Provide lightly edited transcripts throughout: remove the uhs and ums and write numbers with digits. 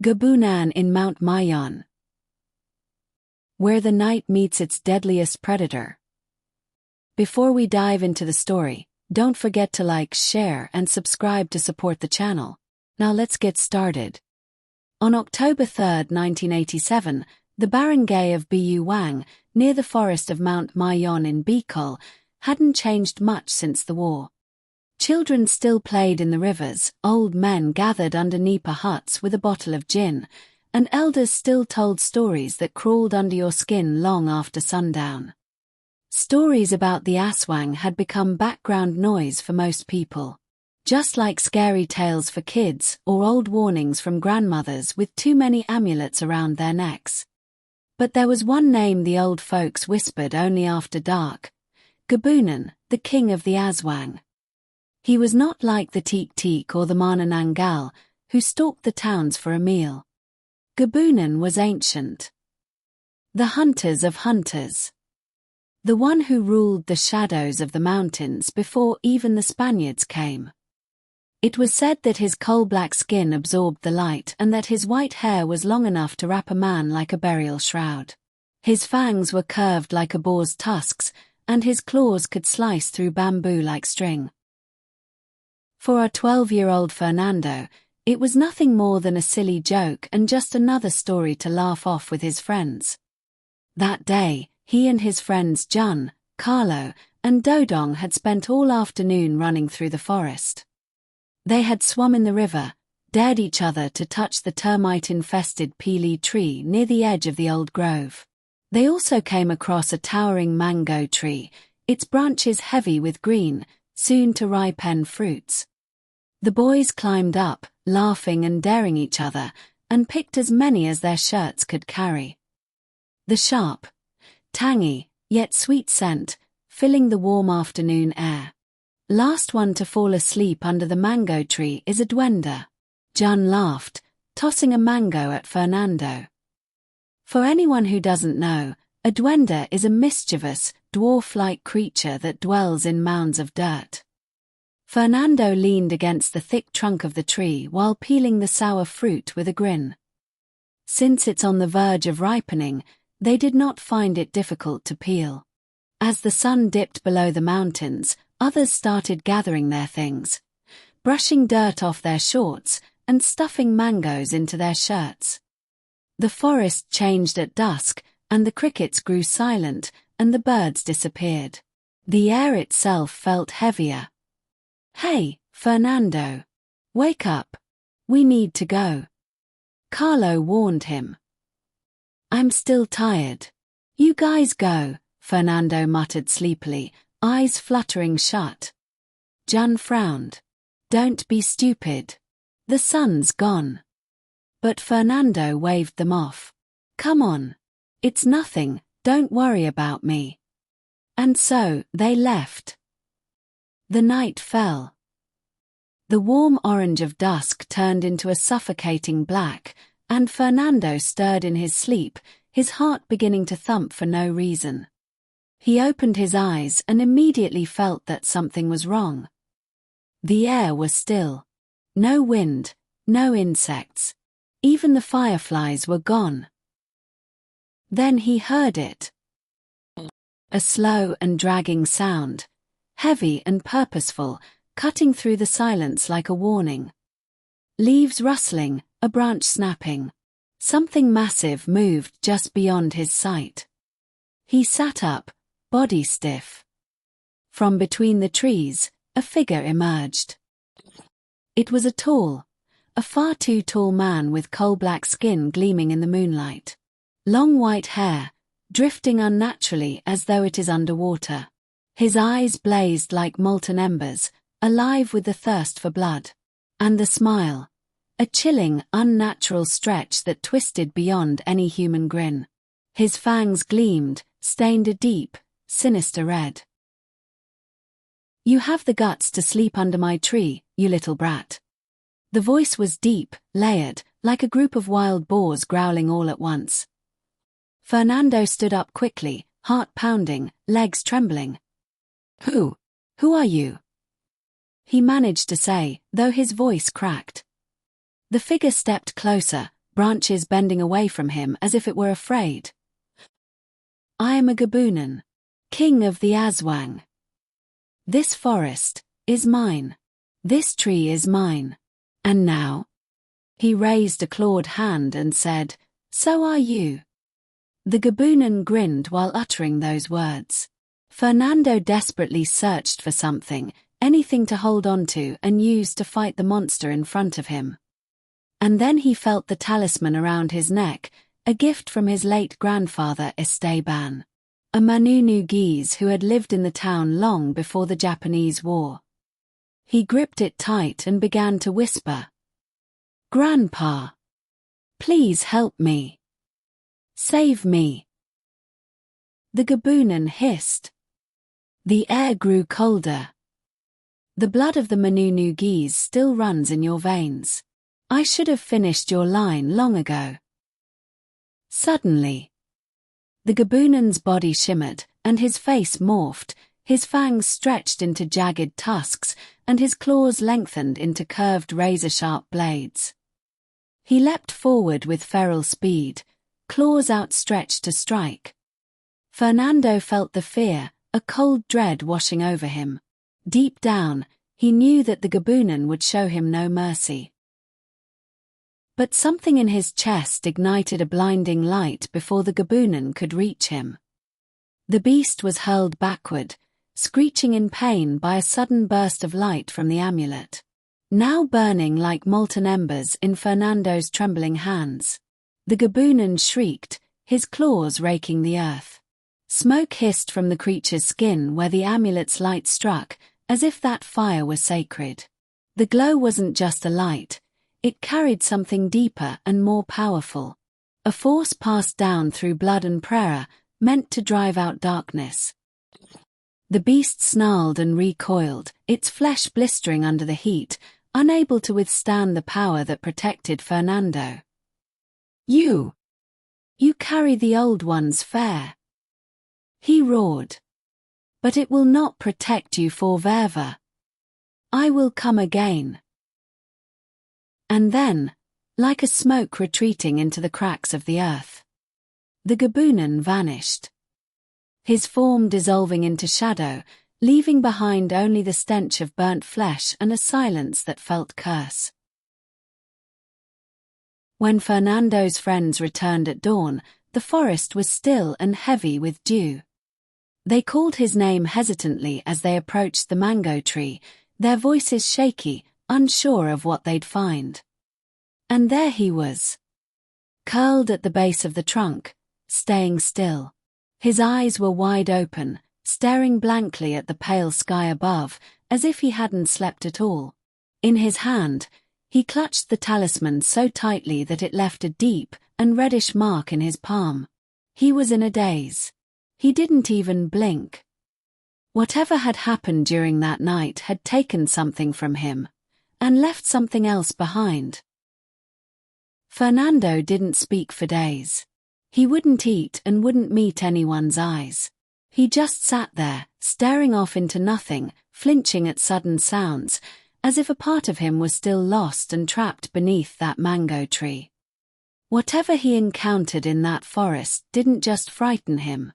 Gabunan in Mount Mayon, where the night meets its deadliest predator. Before we dive into the story, don't forget to like, share, and subscribe to support the channel. Now let's get started. On October 3, 1987, the barangay of Buang, near the forest of Mount Mayon in Bicol, hadn't changed much since the war. Children still played in the rivers, old men gathered under nipa huts with a bottle of gin, and elders still told stories that crawled under your skin long after sundown. Stories about the Aswang had become background noise for most people, just like scary tales for kids or old warnings from grandmothers with too many amulets around their necks. But there was one name the old folks whispered only after dark: Gabunan, the king of the Aswang. He was not like the Tik-Tik or the Manananggal, who stalked the towns for a meal. Gabunan was ancient. The hunters of hunters. The one who ruled the shadows of the mountains before even the Spaniards came. It was said that his coal-black skin absorbed the light and that his white hair was long enough to wrap a man like a burial shroud. His fangs were curved like a boar's tusks, and his claws could slice through bamboo like string. For our 12-year-old Fernando, it was nothing more than a silly joke and just another story to laugh off with his friends. That day, he and his friends Jun, Carlo, and Dodong had spent all afternoon running through the forest. They had swum in the river, dared each other to touch the termite-infested peely tree near the edge of the old grove. They also came across a towering mango tree, its branches heavy with green, soon to ripen fruits. The boys climbed up, laughing and daring each other, and picked as many as their shirts could carry. The sharp, tangy, yet sweet scent, filling the warm afternoon air. Last one to fall asleep under the mango tree is a duende. Jun laughed, tossing a mango at Fernando. For anyone who doesn't know, a duende is a mischievous, dwarf-like creature that dwells in mounds of dirt. Fernando leaned against the thick trunk of the tree while peeling the sour fruit with a grin. Since it's on the verge of ripening, they did not find it difficult to peel. As the sun dipped below the mountains, others started gathering their things, brushing dirt off their shorts and stuffing mangoes into their shirts. The forest changed at dusk, and the crickets grew silent, and the birds disappeared. The air itself felt heavier. "Hey, Fernando. Wake up. We need to go," Carlo warned him. "I'm still tired." "You guys go," Fernando muttered sleepily, eyes fluttering shut. Jun frowned. "Don't be stupid. The sun's gone." But Fernando waved them off. "Come on. It's nothing, don't worry about me." And so, they left. The night fell. The warm orange of dusk turned into a suffocating black, and Fernando stirred in his sleep, his heart beginning to thump for no reason. He opened his eyes and immediately felt that something was wrong. The air was still. No wind, no insects. Even the fireflies were gone. Then he heard it. A slow and dragging sound, heavy and purposeful, cutting through the silence like a warning. Leaves rustling, a branch snapping. Something massive moved just beyond his sight. He sat up, body stiff. From between the trees, a figure emerged. It was a far too tall man with coal-black skin gleaming in the moonlight. Long white hair, drifting unnaturally as though it is underwater. His eyes blazed like molten embers, alive with the thirst for blood. And the smile, a chilling, unnatural stretch that twisted beyond any human grin. His fangs gleamed, stained a deep, sinister red. "You have the guts to sleep under my tree, you little brat." The voice was deep, layered, like a group of wild boars growling all at once. Fernando stood up quickly, heart pounding, legs trembling. Who are you?" he managed to say, though his voice cracked. The figure stepped closer, branches bending away from him as if it were afraid. I am a Gabunan, king of the Aswang. This forest is mine. This tree is mine. And now? He raised a clawed hand and said, so are you. The Gabunan grinned while uttering those words. Fernando desperately searched for something, anything to hold on to and use to fight the monster in front of him. And then he felt the talisman around his neck, a gift from his late grandfather Esteban, a Manunugese who had lived in the town long before the Japanese War. He gripped it tight and began to whisper, Grandpa, please help me. Save me. The Gabunan hissed. The air grew colder. The blood of the Manunugese still runs in your veins. I should have finished your line long ago. Suddenly, the Gabunan's body shimmered, and his face morphed, his fangs stretched into jagged tusks, and his claws lengthened into curved razor-sharp blades. He leapt forward with feral speed, claws outstretched to strike. Fernando felt the fear, a cold dread washing over him. Deep down, he knew that the Gabunan would show him no mercy. But something in his chest ignited a blinding light before the Gabunan could reach him. The beast was hurled backward, screeching in pain by a sudden burst of light from the amulet, now burning like molten embers in Fernando's trembling hands. The Gabunan shrieked, his claws raking the earth. Smoke hissed from the creature's skin where the amulet's light struck, as if that fire were sacred. The glow wasn't just a light, it carried something deeper and more powerful. A force passed down through blood and prayer, meant to drive out darkness. The beast snarled and recoiled, its flesh blistering under the heat, unable to withstand the power that protected Fernando. You carry the old one's fare. He roared. But it will not protect you forever. I will come again. And then, like a smoke retreating into the cracks of the earth, the Gabunan vanished. His form dissolving into shadow, leaving behind only the stench of burnt flesh and a silence that felt curse. When Fernando's friends returned at dawn, the forest was still and heavy with dew. They called his name hesitantly as they approached the mango tree, their voices shaky, unsure of what they'd find. And there he was, curled at the base of the trunk, staying still. His eyes were wide open, staring blankly at the pale sky above, as if he hadn't slept at all. In his hand, he clutched the talisman so tightly that it left a deep and reddish mark in his palm. He was in a daze. He didn't even blink. Whatever had happened during that night had taken something from him, and left something else behind. Fernando didn't speak for days. He wouldn't eat and wouldn't meet anyone's eyes. He just sat there, staring off into nothing, flinching at sudden sounds, as if a part of him was still lost and trapped beneath that mango tree. Whatever he encountered in that forest didn't just frighten him,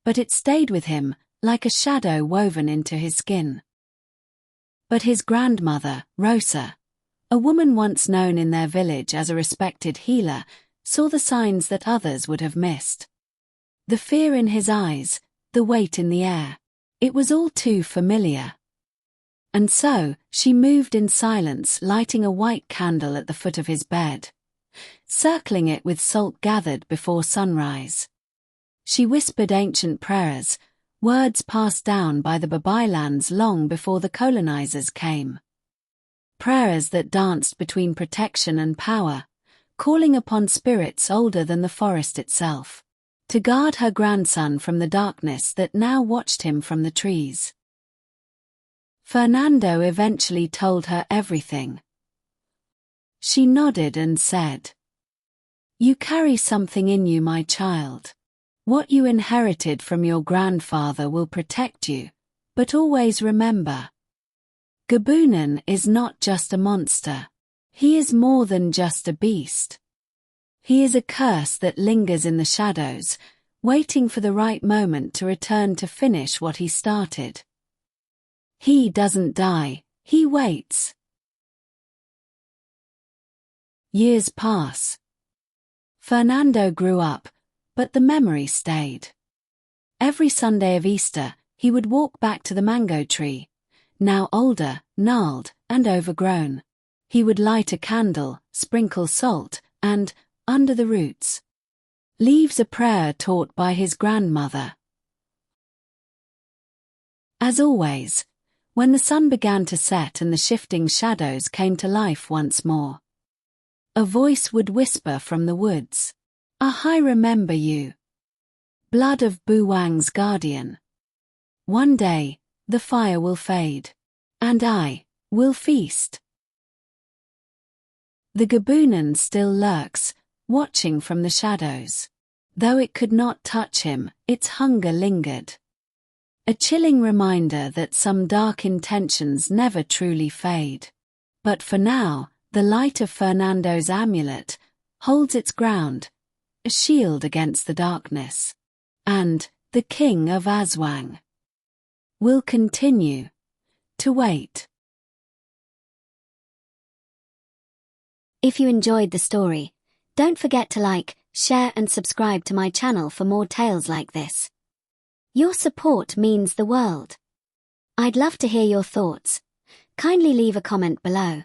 but it stayed with him, like a shadow woven into his skin. But his grandmother, Rosa, a woman once known in their village as a respected healer, saw the signs that others would have missed. The fear in his eyes, the weight in the air. It was all too familiar. And so, she moved in silence, lighting a white candle at the foot of his bed, circling it with salt gathered before sunrise. She whispered ancient prayers, words passed down by the Babaylans long before the colonizers came. Prayers that danced between protection and power, calling upon spirits older than the forest itself, to guard her grandson from the darkness that now watched him from the trees. Fernando eventually told her everything. She nodded and said, "You carry something in you, my child. What you inherited from your grandfather will protect you, but always remember, Gabunan is not just a monster. He is more than just a beast. He is a curse that lingers in the shadows, waiting for the right moment to return to finish what he started. He doesn't die, he waits. Years pass. Fernando grew up, but the memory stayed. Every Sunday of Easter, he would walk back to the mango tree. Now older, gnarled, and overgrown. He would light a candle, sprinkle salt, and, under the roots, leaves a prayer taught by his grandmother. As always, when the sun began to set and the shifting shadows came to life once more, a voice would whisper from the woods, "I remember you. Blood of Buang's guardian. One day, the fire will fade, and I will feast." The Gabunan still lurks, watching from the shadows. Though it could not touch him, its hunger lingered. A chilling reminder that some dark intentions never truly fade. But for now, the light of Fernando's amulet holds its ground, a shield against the darkness. And the king of Aswang will continue to wait. If you enjoyed the story, don't forget to like, share and subscribe to my channel for more tales like this. Your support means the world. I'd love to hear your thoughts. Kindly leave a comment below.